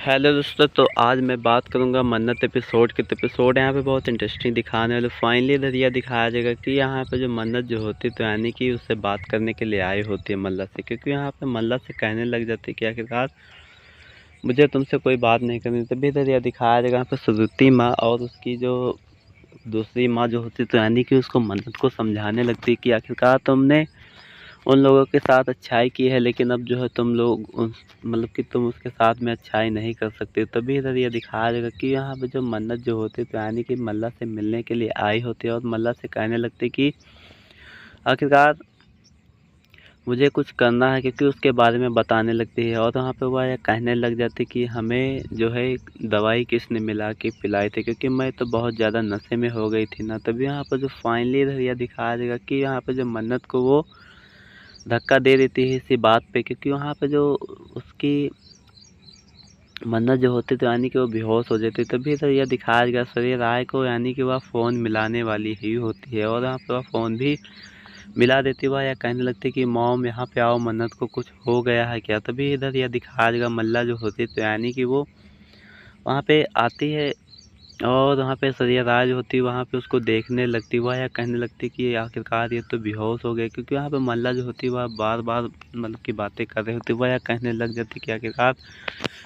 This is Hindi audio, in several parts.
हेलो दोस्तों, तो आज मैं बात करूंगा मन्नत एपिसोड के। तो एपिसोड यहाँ पे बहुत इंटरेस्टिंग दिखाने वाले। फाइनली इधर यह दिखाया जाएगा कि यहाँ पे जो मन्नत जो होती है तो यानी कि उससे बात करने के लिए आई होती है मल्ला से, क्योंकि यहाँ पे मल्ला से कहने लग जाती है कि आखिरकार मुझे तुमसे कोई बात नहीं करनी। तभी इधर यह दिखाया जाएगा यहाँ पे सुरुति माँ और उसकी जो दूसरी माँ जो होती है तो यानी कि उसको मन्नत को समझाने लगती है कि आखिरकार तुमने उन लोगों के साथ अच्छाई की है, लेकिन अब जो है तुम लोग मतलब कि तुम उसके साथ में अच्छाई नहीं कर सकते। तभी इधर ये दिखाया जाएगा कि यहाँ पे जो मन्नत जो होती है तो यानी कि मल्ला से मिलने के लिए आई होती है और मल्ला से कहने लगती कि आखिरकार मुझे कुछ करना है, क्योंकि उसके बारे में बताने लगती है। और वहाँ पे वह यह कहने लग जाती कि हमें जो है दवाई किसने मिला के पिलाई थी, क्योंकि मैं तो बहुत ज़्यादा नशे में हो गई थी ना। तभी यहाँ पर जो फाइनली इधर यह दिखाया जाएगा कि यहाँ पे जो मन्नत को वो धक्का दे देती है इसी बात पे, क्योंकि वहाँ पे जो उसकी मन्नत जो होती तो यानी कि वो बेहोश हो जाती। तभी तो यह दिखाया गया सूर्य राय को, यानी कि वह फ़ोन मिलाने वाली ही होती है और यहाँ पे वह फ़ोन भी मिला देती। वह यह कहने लगती कि मॉम यहाँ पे आओ, मन्नत को कुछ हो गया है क्या। तभी इधर यह दिखाया गया मल्ला जो होती तो यानी कि वो वहाँ पे आती है और वहाँ पे सरिया राज होती वहाँ पे उसको देखने लगती। वह यह कहने लगती कि आखिरकार ये तो बेहोश हो गए, क्योंकि वहाँ पे मल्ला जो होती वह बार बार मतलब की बातें कर रही होती। वह यह कहने लग जाती कि आखिरकार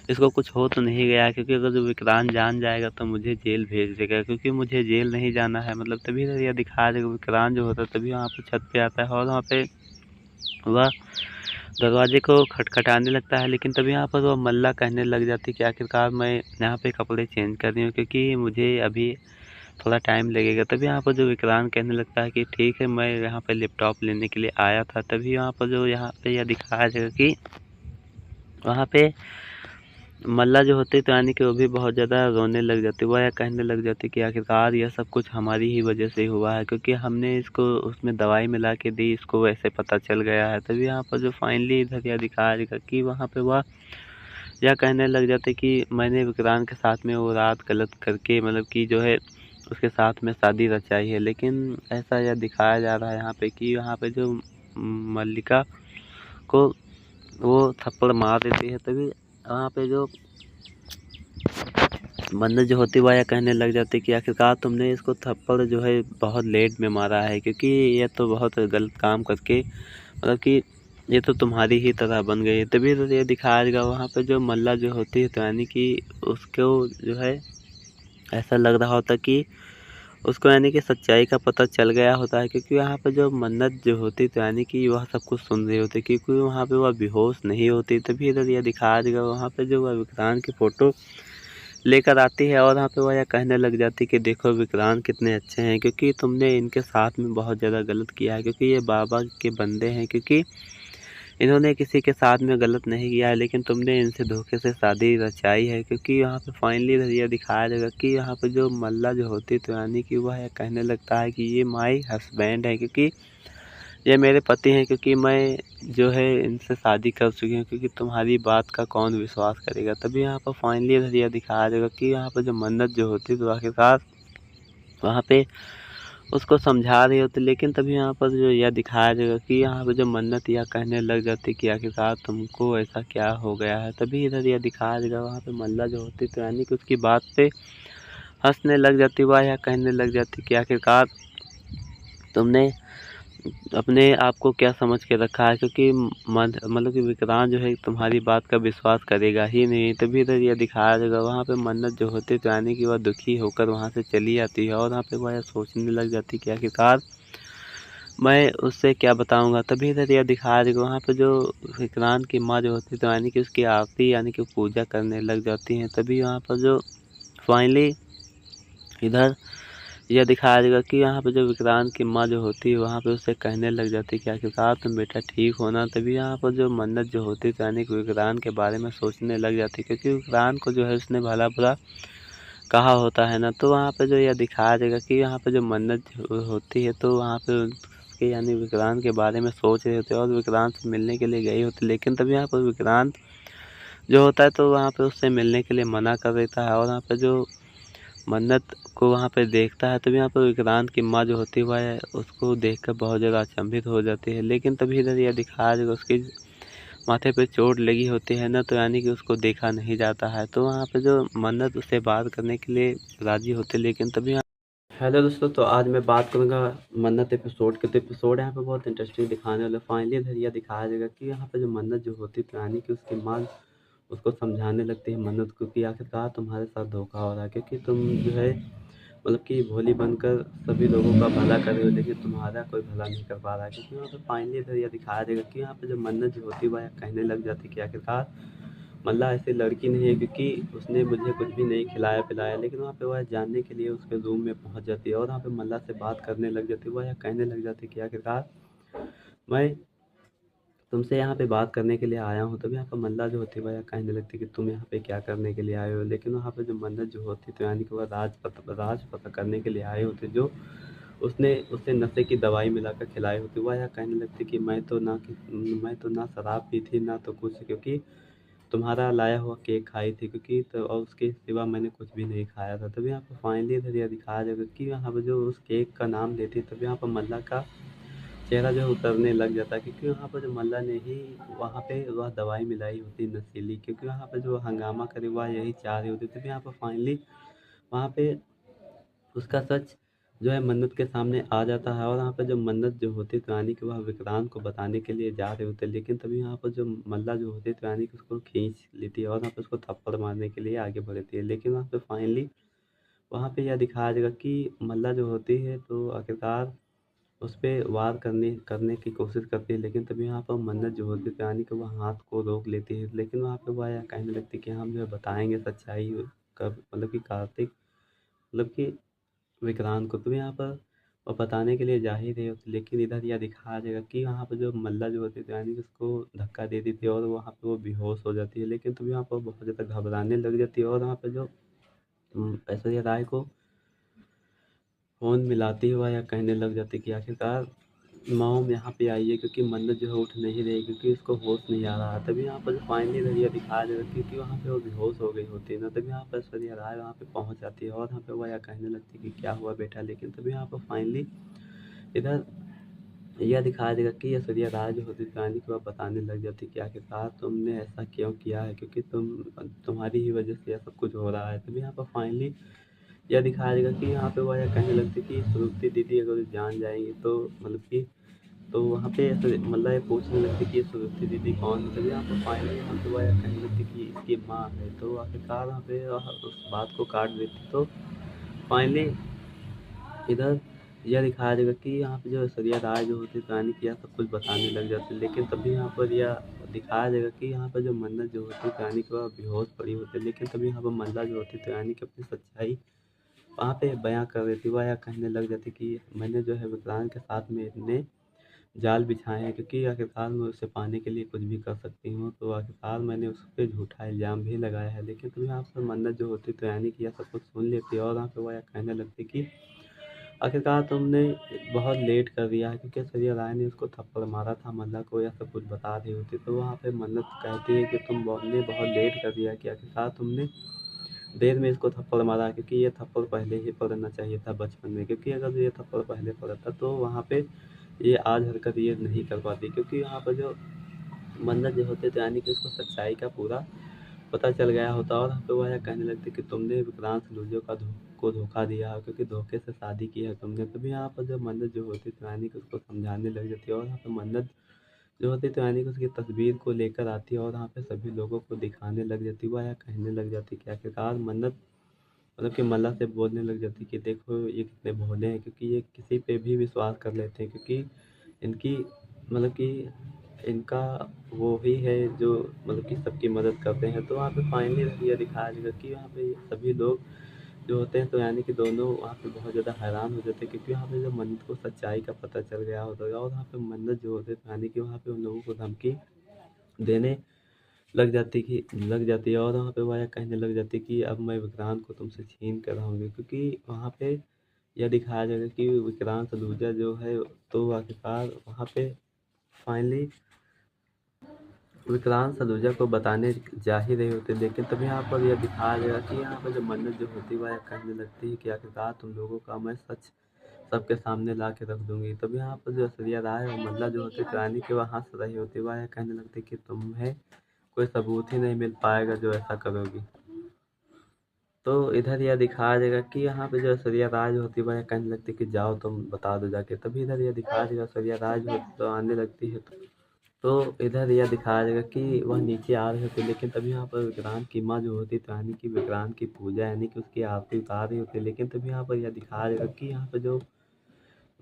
इसको कुछ हो तो नहीं गया है, क्योंकि अगर जो विक्रांत जान जाएगा तो मुझे जेल भेज देगा, क्योंकि मुझे जेल नहीं जाना है। मतलब तभी तो यह दिखाया जाएगा विक्रांत जो होता है तभी वहाँ पे छत पे आता है और वहाँ पे वह दरवाजे को खटखटाने लगता है। लेकिन तभी यहाँ पर वो मल्ला कहने लग जाती कि आखिरकार मैं यहाँ पे कपड़े चेंज कर रही हूँ, क्योंकि मुझे अभी थोड़ा टाइम लगेगा। तभी यहाँ पर जो विक्रांत कहने लगता है कि ठीक है, मैं यहाँ पे लैपटॉप लेने के लिए आया था। तभी यहाँ पर जो यहाँ पे यह दिखाया जाएगा कि वहाँ पे मल्ला जो होती तो यानी कि वो भी बहुत ज़्यादा रोने लग जाती। वह यह कहने लग जाती कि आखिरकार यह सब कुछ हमारी ही वजह से हुआ है, क्योंकि हमने इसको उसमें दवाई मिला के दी, इसको वैसे पता चल गया है। तभी यहाँ पर जो फाइनली इधर यह दिखाया जाएगा कि वहाँ पे वह यह कहने लग जाते कि मैंने विक्रांत के साथ में वो रात गलत करके मतलब कि जो है उसके साथ में शादी रचाई है। लेकिन ऐसा यह दिखाया जा रहा है यहाँ पे कि यहाँ पे जो मल्लिका को वो थप्पड़ मार देती है। तभी वहाँ पे जो मन्नत जो होती वह यह कहने लग जाती कि आखिरकार तुमने इसको थप्पड़ जो है बहुत लेट में मारा है, क्योंकि यह तो बहुत गलत काम करके मतलब कि ये तो तुम्हारी ही तरह बन गई है। तभी तो ये दिखाया जाएगा वहाँ पे जो मल्ला जो होती है तो यानी कि उसको जो है ऐसा लग रहा होता कि उसको यानी कि सच्चाई का पता चल गया होता है, क्योंकि यहाँ पे जो मन्नत जो होती तो यानी कि वह सब कुछ सुन रही होती, क्योंकि वहाँ पे वह बेहोश नहीं होती। तभी इधर यह दिखाया जाएगा वहाँ पे जो वह विक्रांत की फ़ोटो लेकर आती है और वहाँ पे वह यह कहने लग जाती कि देखो विक्रांत कितने अच्छे हैं, क्योंकि तुमने इनके साथ में बहुत ज़्यादा गलत किया है, क्योंकि ये बाबा के बंदे हैं, क्योंकि इन्होंने किसी के साथ में गलत नहीं किया है, लेकिन तुमने इनसे धोखे से शादी रचाई है। क्योंकि यहाँ पे फाइनली यह दिखाया जाएगा कि यहाँ पे जो मल्ला जो होती तो यानी कि वह कहने लगता है कि ये माई हस्बैंड है, क्योंकि ये मेरे पति हैं, क्योंकि मैं जो है इनसे शादी कर चुकी हूँ, क्योंकि तुम्हारी बात का कौन विश्वास करेगा। तभी यहाँ पर फाइनली यह दिखाया जाएगा कि यहाँ पर जो मन्नत जो होती तो आखिरकार वहाँ पे उसको समझा रही होती। लेकिन तभी यहाँ पर जो यह दिखाया जाएगा कि यहाँ पे जो मन्नत यह कहने लग जाती कि आखिरकार तुमको ऐसा क्या हो गया है। तभी इधर यह दिखाया जाएगा वहाँ पे मल्ला जो होती तो यानी कि उसकी बात पे हंसने लग जाती। वह यह कहने लग जाती कि आखिरकार तुमने अपने आप को क्या समझ के रखा है, क्योंकि मतलब कि विक्रांत जो है तुम्हारी बात का विश्वास करेगा ही नहीं। तभी इधर यह दिखाया जाएगा वहाँ पे मन्नत जो होती तो यानी कि वह दुखी होकर वहाँ से चली जाती है और वहाँ पे वह सोचने लग जाती कि आखिरकार मैं उससे क्या बताऊँगा। तभी इधर यह दिखाया जाएगा वहाँ पे जो विक्रांत की माँ जो होती तो यानी कि उसकी आरती यानी कि पूजा करने लग जाती हैं। तभी वहाँ पर जो फाइनली इधर यह दिखाया जाएगा कि यहाँ पे जो विक्रांत की माँ जो होती है वहाँ पे उससे कहने लग जाती है कि आखिरकार तुम बेटा ठीक हो ना। तभी यहाँ पर जो मन्नत जो होती है यानी कि विक्रांत के बारे में सोचने लग जाती है, क्योंकि विक्रांत को जो है उसने भला बुरा कहा होता है ना। तो वहाँ पे जो यह दिखाया जाएगा कि यहाँ पे जो मन्नत होती है तो वहाँ पे उसके यानी विक्रांत के बारे में सोच रहे होते और विक्रांत से मिलने के लिए गई होती। लेकिन तभी यहाँ पर विक्रांत जो होता है तो वहाँ पे उससे मिलने के लिए मना कर देता है और वहाँ पे जो मन्नत को वहाँ पे देखता है। तभी यहाँ पर विक्रांत की माँ जो होती है वह उसको देखकर बहुत ज़्यादा अचंभित हो जाती है। लेकिन तभी इधर यह दिखाया जाएगा उसकी माथे पे चोट लगी होती है ना, तो यानी कि उसको देखा नहीं जाता है। तो वहाँ पे जो मन्नत उससे बात करने के लिए राज़ी होते, लेकिन तभी हेलो दोस्तों, तो आज मैं बात करूँगा मन्नत एपिसोड के। तो एपिसोड यहाँ पे बहुत इंटरेस्टिंग दिखाने वाला। फाइनली धैर्य दिखाया जाएगा कि यहाँ पे जो मन्नत जो होती है, तो यानी कि उसकी माँ उसको समझाने लगती है मन्नत को कि आखिरकार तुम्हारे साथ धोखा हो रहा है, क्योंकि तुम जो है मतलब कि भोली बनकर सभी लोगों का भला कर रहे हो, लेकिन तुम्हारा कोई भला नहीं कर पा रहा है। क्योंकि यहाँ पे फाइनली इधर यह दिखाया जाएगा कि यहाँ पे जो मन्नत जो होती है वह कहने लग जाती है कि आखिरकार मल्ला ऐसी लड़की नहीं है, क्योंकि उसने मुझे कुछ भी नहीं खिलाया पिलाया। लेकिन वहाँ पे वह जानने के लिए उसके रूम में पहुँच जाती है और वहाँ पे मल्ला से बात करने लग जाती है। वह यह कहने लग जाती है कि आखिरकार मैं तुमसे यहाँ पे बात करने के लिए आया हूँ। तभी यहाँ पर मल्ला जो होती है वह कहने लगती है कि तुम यहाँ पे क्या करने के लिए आए हो। लेकिन वहाँ पे जो मन्नत जो होती है, तो यानी कि वह राज पता करने के लिए आए होते, जो उसने उसे नशे की दवाई मिलाकर खिलाई होती। वह यह कहने लगती कि मैं तो ना शराब पी थी ना तो कुछ, क्योंकि तुम्हारा लाया हुआ केक खाई थी, क्योंकि तो और उसके सिवा मैंने कुछ भी नहीं खाया था। तभी यहाँ पर फाइनली इधर यह दिखाया जाएगा कि यहाँ पर जो उस केक का नाम लेती है, तभी यहाँ पर मल्ला का चेहरा जो है उतरने लग जाता है, क्योंकि वहाँ पर जो मल्ला ने ही वहाँ पे वह दवाई मिलाई होती है नशीली, क्योंकि वहाँ पे जो हंगामा करे वह यही चाह रही होती है। तभी यहाँ पर फाइनली वहाँ पे उसका सच जो है मन्नत के सामने आ जाता है। और वहाँ पे जो मन्नत जो होती है, तो यानी कि वह विक्रांत को बताने के लिए जा रहे होते हैं, लेकिन तभी यहाँ पर जो मल्ला जो होती है, तो यानी कि उसको खींच लेती है और वहाँ पे उसको थप्पड़ मारने के लिए आगे बढ़ती है। लेकिन वहाँ पे फाइनली वहाँ पे यह दिखाया जाएगा कि मल्ला जो होती है, तो आखिरकार उस पे वार करने करने की कोशिश करती है। लेकिन तभी यहाँ पर मन्नत जो होती है, तो यानी कि वह हाथ को रोक लेती है। लेकिन वहाँ पे वह यह कहने लगती है कि हम जो है बताएंगे सच्चाई कब, मतलब कि कार्तिक, मतलब कि विक्रांत को। तो यहाँ पर वो बताने के लिए जा ही रहे होते, लेकिन इधर यह दिखाया जाएगा कि वहाँ पर जो मल्ला जो होती है, तो यानी कि उसको धक्का दे देती है और वहाँ पे वो बेहोश हो जाती है। लेकिन तभी यहाँ पर बहुत ज़्यादा घबराने लग जाती है और वहाँ पे जो ऐश्वर्या राय को फ़ोन मिलाती हुआ या कहने लग जाती है कि आखिरकार मॉम यहाँ पे आई है, क्योंकि मन्नत जो है उठ नहीं रही, क्योंकि उसको होश नहीं आ रहा है। तभी यहाँ पर जो फाइनली धैर्य दिखाया जाएगा, क्योंकि वहाँ पे वो बेहोश हो गई होती है ना। तभी यहाँ पर ऐश्वर्या राय वहाँ पे पहुँच जाती है और वहाँ पे वह यह कहने लगती है कि क्या हुआ बेटा। लेकिन तभी यहाँ पर फाइनली इधर यह दिखाया जाएगा कि ऐश्वर्या राय जो होती है, कहानी को वह बताने लग जाती है कि आखिरकार तुमने ऐसा क्यों किया है, क्योंकि तुम्हारी ही वजह से यह सब कुछ हो रहा है। तभी यहाँ पर फाइनली यह दिखाया जाएगा कि यहाँ पे वह यह कहने लगती है कि श्रुति दीदी अगर जान जाएंगी तो मतलब कि, तो वहाँ पे ऐसे मतलब ये पूछने लगती कि ये श्रुति दीदी कौन है। तभी यहाँ पे फाइनली यहाँ पे वह यह कहने लगती कि इसकी माँ है। तो आखिरकार वहाँ पे उस बात को काट देती। तो फाइनली इधर यह दिखाया जाएगा कि यहाँ पे जो ऐश्वर्या राय जो होती है, तो यानी कि यह सब कुछ बताने लग जाती है। लेकिन तभी यहाँ पर यह दिखाया जाएगा कि यहाँ पर जो मन्नत जो होती है, तो यानी कि वह बेहोश पड़ी होती है। लेकिन तभी यहाँ पर मल्ला जो होती है, तो यानी कि अपनी सच्चाई वहाँ पे बयाँ कर देती है। वह यह कहने लग जाती कि मैंने जो है विक्रांत के साथ में इतने जाल बिछाए हैं, क्योंकि आखिरकार मैं उसे पाने के लिए कुछ भी कर सकती हूँ। तो आखिरकार मैंने उस पे झूठा इल्ज़ाम भी लगाया है। लेकिन तभी यहाँ पर मन्नत जो होती है, तो यानी कि यह सब कुछ सुन लेती है और वहाँ पे वह यह कहने लगती कि आखिरकार तुमने बहुत लेट कर दिया है, क्योंकि ऐश्वर्या राय ने उसको थप्पड़ मारा था मल्ला को, यह सब कुछ बता रही होती। तो वहाँ पे मन्नत कहती है कि तुमने बहुत लेट कर दिया, कि आखिरकार तुमने देर में इसको थप्पड़ मारा, क्योंकि ये थप्पड़ पहले ही पड़ना चाहिए था बचपन में। क्योंकि अगर ये थप्पड़ पहले पड़ा था, तो वहाँ पे ये आज हरकत ये नहीं कर पाती। क्योंकि यहाँ पर जो मन्नत जो होते थे, यानी कि उसको सच्चाई का पूरा पता चल गया होता। और यहाँ पे वह यह कहने लगती कि तुमने विक्रांत सलूजा को धोखा दिया है, क्योंकि धोखे से शादी की है तुमने। तभी यहाँ पर जो मन्नत जो होती है, तो यानी कि उसको समझाने लग जाती है और यहाँ पे मन्नत जो होती है, तो यानी कि उसकी तस्वीर को लेकर आती है और वहाँ पे सभी लोगों को दिखाने लग जाती है। वह यह कहने लग जाती है कि आखिरकार मन्नत मतलब कि मल्ला से बोलने लग जाती है कि देखो ये कितने भोले हैं, क्योंकि ये किसी पे भी विश्वास कर लेते हैं, क्योंकि इनकी मतलब कि इनका वो ही है जो मतलब कि सबकी मदद करते हैं। तो वहाँ पे फाइनली ये दिखाया जाएगा कि वहाँ पे सभी लोग जो होते हैं, तो यानी कि दोनों वहाँ पे बहुत ज़्यादा हैरान हो जाते हैं, क्योंकि वहाँ पे जब मन्नत को सच्चाई का पता चल गया होता है। और वहाँ पे मन्नत जो होते हैं, तो यानी कि वहाँ पे उन लोगों को धमकी देने लग जाती है और वहाँ पे वो यह कहने लग जाती है कि अब मैं विक्रांत को तुमसे छीन कर रहूँगी। क्योंकि वहाँ पे यह दिखाया जाएगा कि विक्रांत सलूजा जो है, तो आखिरकार वहाँ पे फाइनली विक्रांत सलूजा को बताने जा ही रहे होते, लेकिन तभी यहाँ पर यह दिखाया जाएगा कि यहाँ पर जो मन्नत जो होती है, वह यह कहने लगती है कि आखिरकार तुम लोगों का मैं सच सबके सामने ला के रख दूँगी। तब यहाँ पर जो ऐश्वर्या राय और मंदार जो होती है तो यानी कि वो हँस रही होती है, वह कहने लगती है कि तुम्हें कोई सबूत ही नहीं मिल पाएगा जो ऐसा करोगी। तो इधर यह दिखाया जाएगा कि यहाँ पे जो ऐश्वर्या राय जो होती है वह कहने लगती है कि जाओ तुम बता दो जाके। तभी इधर यह दिखाया जाएगा ऐश्वर्या राय जो तो आने लगती है, तो इधर यह दिखाया जाएगा कि वह नीचे आ रहे थे, लेकिन तभी यहाँ पर विक्रांत की माँ जो होती है तो यानी कि विक्रांत की पूजा यानी कि उसकी आरती उतार रही होती है। लेकिन तभी यहाँ पर यह दिखाया जाएगा कि यहाँ पे जो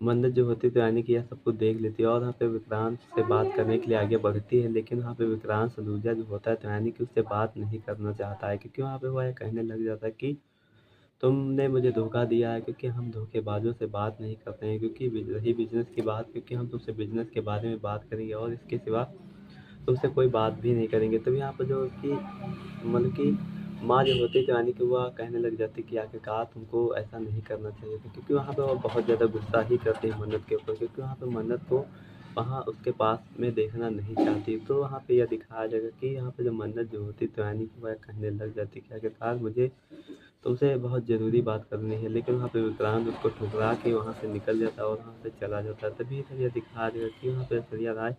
मन्नत जो होती है तो यानी कि यह सब कुछ देख लेती है और वहाँ पे विक्रांत से बात करने के लिए आगे बढ़ती है। लेकिन वहाँ पे विक्रांत सलूजा जो होता है तो यानी कि उससे बात नहीं करना चाहता है, क्योंकि वहाँ पे वह कहने लग जाता है कि तुमने मुझे धोखा दिया है, क्योंकि हम धोखेबाजों से बात नहीं करते हैं। क्योंकि रही बिजनेस की बात, क्योंकि हम तुमसे बिजनेस के बारे में बात करेंगे और इसके सिवा तुमसे कोई बात भी नहीं करेंगे। तब यहाँ पर जो उसकी मतलब कि माँ जो होती है तो यानी कि वह कहने लग जाती है कि आखिरकार तुमको ऐसा नहीं करना चाहिए था, क्योंकि वहाँ पे वो बहुत ज़्यादा गुस्सा ही करती है मन्नत के ऊपर, क्योंकि वहाँ पे मन्नत को वहाँ उसके पास में देखना नहीं चाहती। तो वहाँ पे यह दिखाया जाएगा कि यहाँ पे जो मन्नत जो होती है तो यानी कि वह कहने लग जाती है कि आखिरकार मुझे तुमसे बहुत ज़रूरी बात करनी है। लेकिन वहाँ पे विक्रांत उसको ठुकरा के वहाँ से निकल जाता है और वहाँ से चला जाता है। तभी इधर यह दिखाया जाएगा कि वहाँ पे ऐश्वर्या राय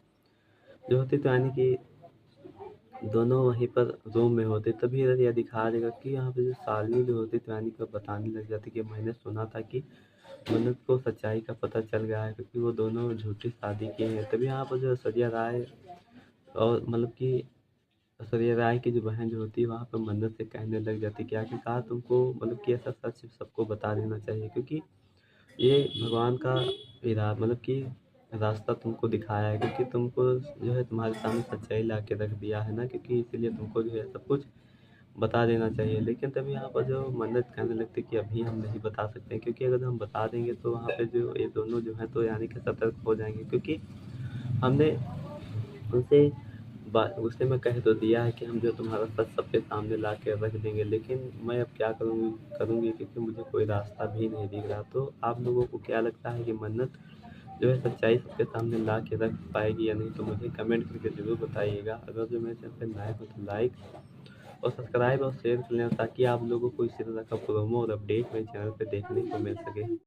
जो होती है तो यानी कि दोनों वहीं पर रूम में होते, तभी इधर यह दिखाया जाएगा कि यहाँ पे जो शालिनी जो होती है तो यानी कि वो बताने लग जाती है कि मैंने सुना था कि मन्नत को सच्चाई का पता चल गया है, क्योंकि वो दोनों झूठी शादी किए हैं। तभी यहाँ पर जो ऐश्वर्या राय और मतलब कि ऐश्वर्या राय की जो बहन जो होती है वहाँ पर मन्नत से कहने लग जाती है कि आखिरकार तुमको मतलब कि ऐसा सच सबको बता देना चाहिए, क्योंकि ये भगवान का मतलब कि रास्ता तुमको दिखाया है, क्योंकि तुमको जो है तुम्हारे सामने सच्चाई ला के रख दिया है ना, क्योंकि इसीलिए तुमको जो है सब कुछ बता देना चाहिए। लेकिन तभी यहाँ पर जो मन्नत कहने लगती है कि अभी हम नहीं बता सकते हैं, क्योंकि अगर हम बता देंगे तो वहाँ पे जो ये दोनों जो हैं तो यानी कि सतर्क हो जाएंगे, क्योंकि हमने उनसे गुस्से में कह तो दिया है कि हम जो तुम्हारा सच सबके सामने ला के रख देंगे। लेकिन मैं अब क्या करूँगी, क्योंकि मुझे कोई रास्ता भी नहीं दिख रहा। तो आप लोगों को क्या लगता है कि मन्नत जो है सच्चाई सबके सामने ला के रख पाएगी या नहीं? तो मुझे कमेंट करके ज़रूर बताइएगा। अगर जो मेरे चैनल पे नए हो तो लाइक और सब्सक्राइब और शेयर कर लें, ताकि आप लोगों को इसी तरह का प्रोमो और अपडेट मेरे चैनल पे देखने को मिल सके।